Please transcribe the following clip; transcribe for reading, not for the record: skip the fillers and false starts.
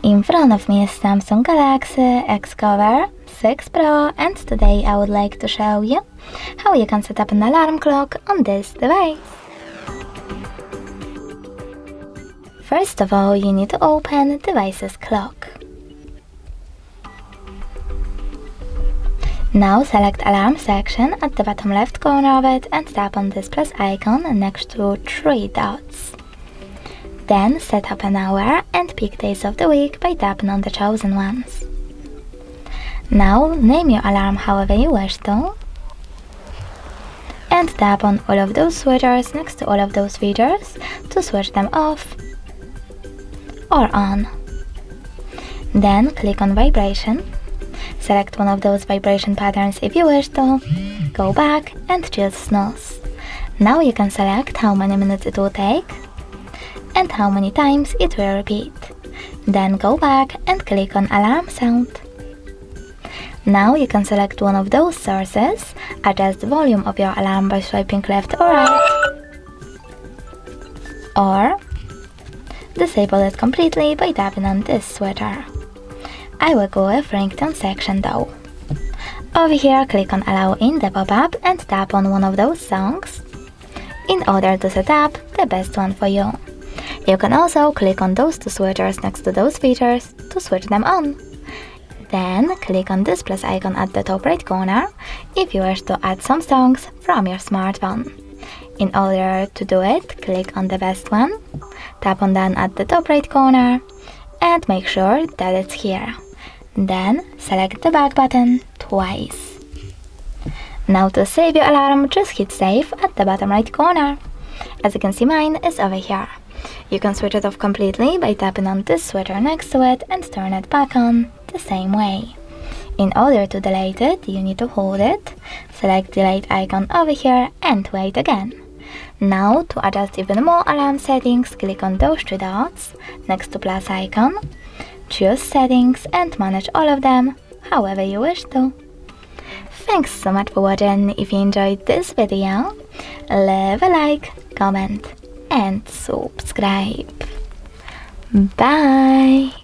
In front of me is Samsung Galaxy Xcover6 Pro, and today I would like to show you how you can set up an alarm clock on this device. First of all, you need to open device's clock. Now select Alarm section at the bottom left corner of it and tap on this plus icon next to 3 dots. Then set up an hour and pick days of the week by tapping on the chosen ones. Now name your alarm however you wish to, and tap on all of those switchers next to all of those features to switch them off or on. Then click on Vibration, select one of those vibration patterns if you wish to, go back and choose Snooze. Now you can select how many minutes it will take and how many times it will repeat. Then go back and click on Alarm Sound. Now you can select one of those sources, adjust the volume of your alarm by swiping left or right, or disable it completely by tapping on this switcher. I will go with ringtone section though. Over here click on Allow in the pop-up and tap on one of those songs in order to set up the best one for you. You can also click on those 2 switchers next to those features to switch them on. Then click on this plus icon at the top right corner if you wish to add some songs from your smartphone. In order to do it, click on the best one, tap on Done at the top right corner, and make sure that it's here. Then select the back button twice. Now to save your alarm, just hit save at the bottom right corner. As you can see, mine is over here. You can switch it off completely by tapping on this switcher next to it and turn it back on the same way. In order to delete it, you need to hold it, select delete icon over here and wait again. Now to adjust even more alarm settings, click on those 3 dots next to plus icon, choose settings and manage all of them however you wish to. Thanks so much for watching. If you enjoyed this video, leave a like, comment and subscribe. Bye!